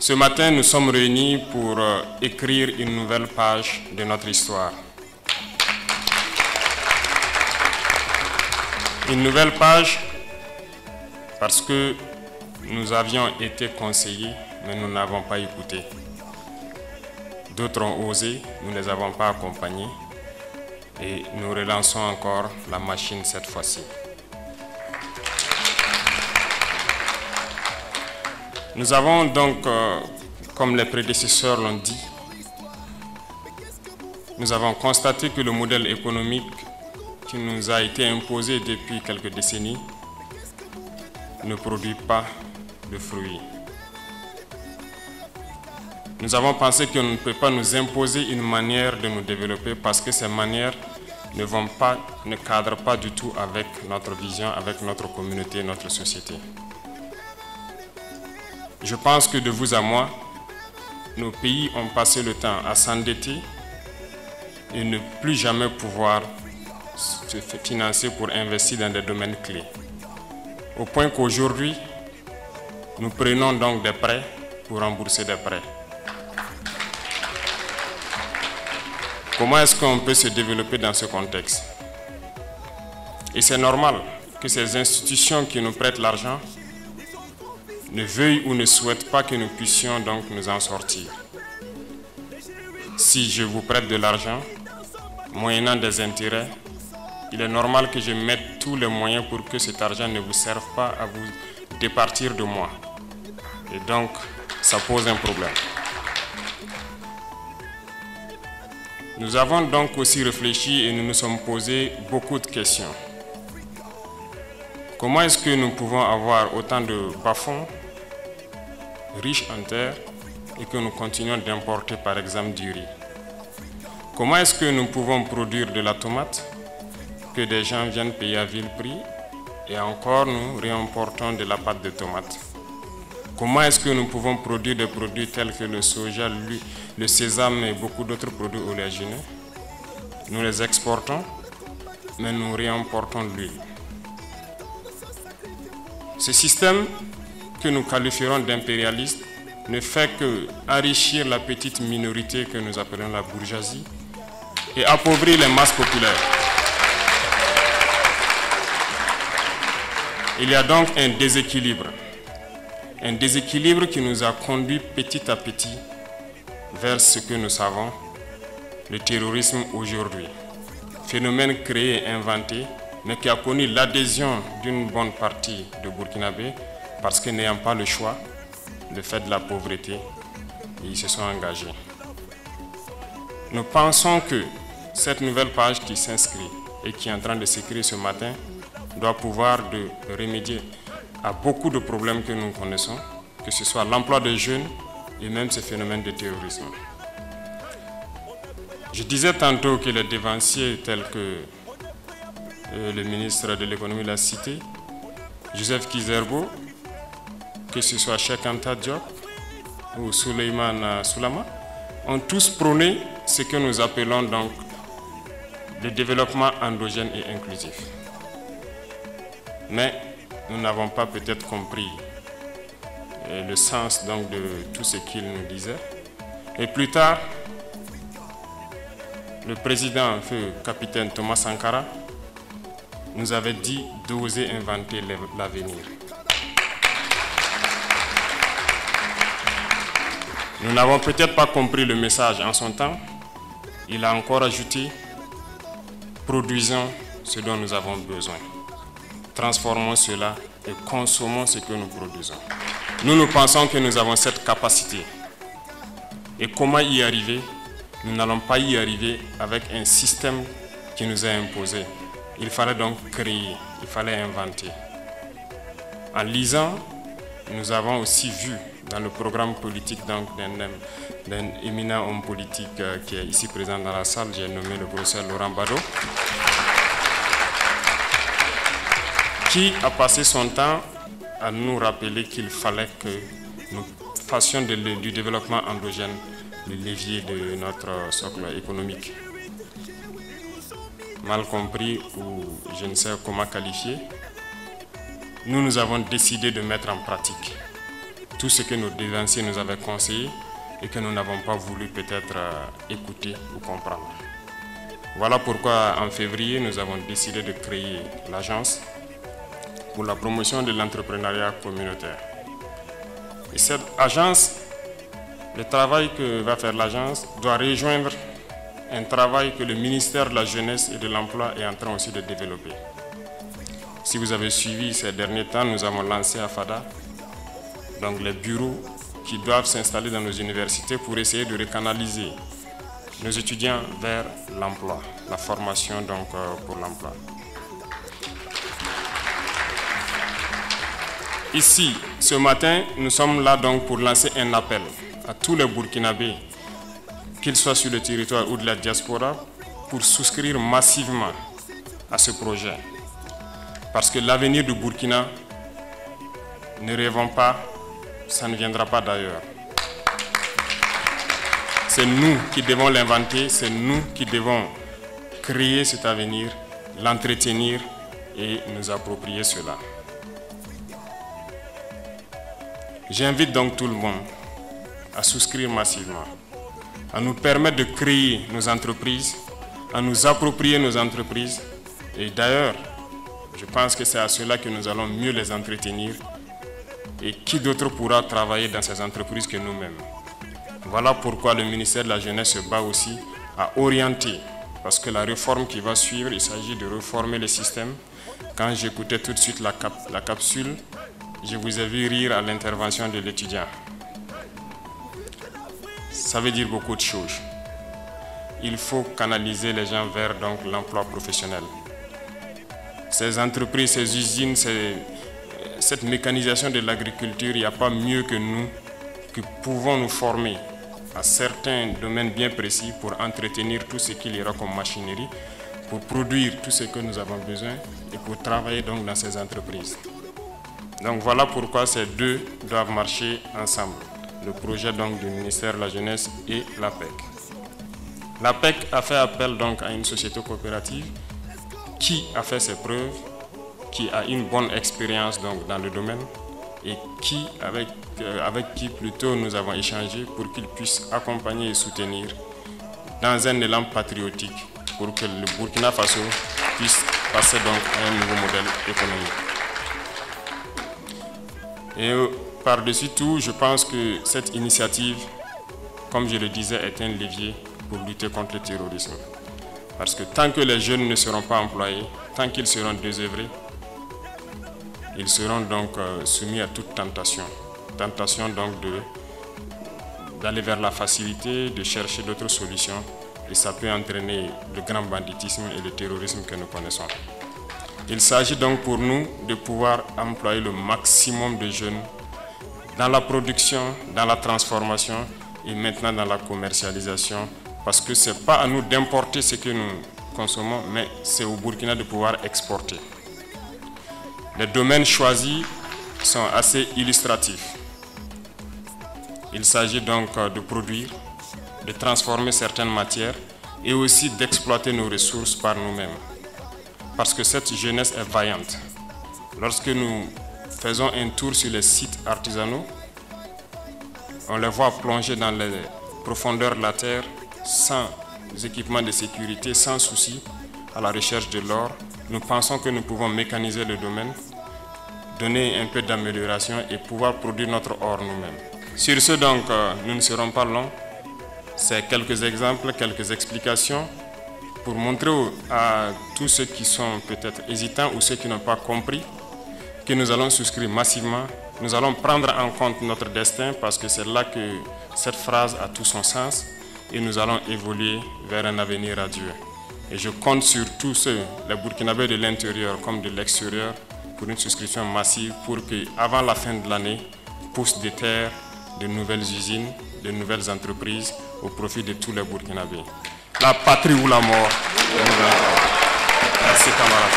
Ce matin, nous sommes réunis pour écrire une nouvelle page de notre histoire. Une nouvelle page parce que nous avions été conseillés, mais nous n'avons pas écouté. D'autres ont osé, nous ne les avons pas accompagnés et nous relançons encore la machine cette fois-ci. Nous avons donc, comme les prédécesseurs l'ont dit, nous avons constaté que le modèle économique qui nous a été imposé depuis quelques décennies ne produit pas de fruits. Nous avons pensé qu'on ne peut pas nous imposer une manière de nous développer parce que ces manières ne cadrent pas du tout avec notre vision, avec notre communauté, notre société. Je pense que de vous à moi, nos pays ont passé le temps à s'endetter et ne plus jamais pouvoir se financer pour investir dans des domaines clés. Au point qu'aujourd'hui, nous prenons donc des prêts pour rembourser des prêts. Comment est-ce qu'on peut se développer dans ce contexte? Et c'est normal que ces institutions qui nous prêtent l'argent ne veuillent ou ne souhaitent pas que nous puissions donc nous en sortir. Si je vous prête de l'argent, moyennant des intérêts, il est normal que je mette tous les moyens pour que cet argent ne vous serve pas à vous départir de moi. Et donc, ça pose un problème. Nous avons donc aussi réfléchi et nous nous sommes posé beaucoup de questions. Comment est-ce que nous pouvons avoir autant de bas-fonds riches en terre et que nous continuons d'importer par exemple du riz? Comment est-ce que nous pouvons produire de la tomate que des gens viennent payer à vil prix et encore nous réimportons de la pâte de tomate? Comment est-ce que nous pouvons produire des produits tels que le soja, le sésame et beaucoup d'autres produits oléagineux? Nous les exportons, mais nous réimportons de l'huile. Ce système que nous qualifierons d'impérialiste ne fait que enrichir la petite minorité que nous appelons la bourgeoisie et appauvrir les masses populaires. Il y a donc un déséquilibre qui nous a conduit petit à petit vers ce que nous savons, le terrorisme aujourd'hui. Phénomène créé et inventé, mais qui a connu l'adhésion d'une bonne partie de Burkinabés parce que n'ayant pas le choix, le fait de la pauvreté, ils se sont engagés. Nous pensons que cette nouvelle page qui s'inscrit et qui est en train de s'écrire ce matin doit pouvoir remédier à beaucoup de problèmes que nous connaissons, que ce soit l'emploi des jeunes et même ce phénomène de terrorisme. Je disais tantôt que les dévanciers tels que le ministre de l'économie l'a cité, Joseph Kizerbo, que ce soit Cheikh Anta Diop ou Souleymane Soulama, ont tous prôné ce que nous appelons donc le développement endogène et inclusif. Mais nous n'avons pas peut-être compris le sens donc de tout ce qu'il nous disait. Et plus tard, le président, feu capitaine Thomas Sankara, nous avait dit d'oser inventer l'avenir. Nous n'avons peut-être pas compris le message en son temps. Il a encore ajouté, produisons ce dont nous avons besoin. Transformons cela et consommons ce que nous produisons. Nous pensons que nous avons cette capacité. Et comment y arriver? Nous n'allons pas y arriver avec un système qui nous est imposé. Il fallait donc créer, il fallait inventer. En lisant, nous avons aussi vu dans le programme politique d'un éminent homme politique qui est ici présent dans la salle, j'ai nommé le professeur Laurent Bado, qui a passé son temps à nous rappeler qu'il fallait que nous fassions du développement endogène le levier de notre socle économique. Mal compris ou je ne sais comment qualifier, nous avons décidé de mettre en pratique tout ce que nos devanciers nous avaient conseillé et que nous n'avons pas voulu peut-être écouter ou comprendre. Voilà pourquoi en février, nous avons décidé de créer l'agence pour la promotion de l'entrepreneuriat communautaire. Et cette agence, le travail que va faire l'agence doit rejoindre un travail que le ministère de la Jeunesse et de l'Emploi est en train aussi de développer. Si vous avez suivi ces derniers temps, nous avons lancé à FADA donc les bureaux qui doivent s'installer dans nos universités pour essayer de recanaliser nos étudiants vers l'emploi, la formation donc pour l'emploi. Ici, ce matin, nous sommes là donc pour lancer un appel à tous les Burkinabés, qu'ils soient sur le territoire ou de la diaspora, pour souscrire massivement à ce projet. Parce que l'avenir du Burkina, ne rêvons pas, ça ne viendra pas d'ailleurs. C'est nous qui devons l'inventer, c'est nous qui devons créer cet avenir, l'entretenir et nous approprier cela. J'invite donc tout le monde à souscrire massivement, à nous permettre de créer nos entreprises, à nous approprier nos entreprises. Et d'ailleurs, je pense que c'est à cela que nous allons mieux les entretenir. Et qui d'autre pourra travailler dans ces entreprises que nous-mêmes? Voilà pourquoi le ministère de la Jeunesse se bat aussi à orienter. Parce que la réforme qui va suivre, il s'agit de réformer le système. Quand j'écoutais tout de suite la capsule, je vous ai vu rire à l'intervention de l'étudiant. Ça veut dire beaucoup de choses. Il faut canaliser les gens vers l'emploi professionnel. Ces entreprises, ces usines, cette mécanisation de l'agriculture, il n'y a pas mieux que nous qui pouvons nous former à certains domaines bien précis pour entretenir tout ce qu'il y aura comme machinerie, pour produire tout ce que nous avons besoin et pour travailler donc dans ces entreprises. Donc voilà pourquoi ces deux doivent marcher ensemble. Le projet donc du ministère de la Jeunesse et l'APEC. L'APEC a fait appel donc à une société coopérative qui a fait ses preuves, qui a une bonne expérience donc dans le domaine et qui, avec qui plutôt nous avons échangé pour qu'il puisse accompagner et soutenir dans un élan patriotique pour que le Burkina Faso puisse passer donc à un nouveau modèle économique. Et par-dessus tout, je pense que cette initiative, comme je le disais, est un levier pour lutter contre le terrorisme. Parce que tant que les jeunes ne seront pas employés, tant qu'ils seront désœuvrés, ils seront donc soumis à toute tentation. Tentation donc d'aller vers la facilité, de chercher d'autres solutions. Et ça peut entraîner le grand banditisme et le terrorisme que nous connaissons. Il s'agit donc pour nous de pouvoir employer le maximum de jeunes dans la production, dans la transformation et maintenant dans la commercialisation. Parce que ce n'est pas à nous d'importer ce que nous consommons, mais c'est au Burkina de pouvoir exporter. Les domaines choisis sont assez illustratifs. Il s'agit donc de produire, de transformer certaines matières et aussi d'exploiter nos ressources par nous-mêmes. Parce que cette jeunesse est vaillante. Lorsque nous faisons un tour sur les sites artisanaux, on les voit plonger dans les profondeurs de la terre sans équipement de sécurité, sans souci, à la recherche de l'or. Nous pensons que nous pouvons mécaniser le domaine, donner un peu d'amélioration et pouvoir produire notre or nous-mêmes. Sur ce donc, nous ne serons pas longs. C'est quelques exemples, quelques explications pour montrer à tous ceux qui sont peut-être hésitants ou ceux qui n'ont pas compris que nous allons souscrire massivement. Nous allons prendre en compte notre destin parce que c'est là que cette phrase a tout son sens et nous allons évoluer vers un avenir radieux. Et je compte sur tous ceux, les Burkinabés de l'intérieur comme de l'extérieur, pour une souscription massive pour qu'avant la fin de l'année, poussent des terres, de nouvelles usines, de nouvelles entreprises au profit de tous les Burkinabés. La patrie ou la mort. Merci camarades.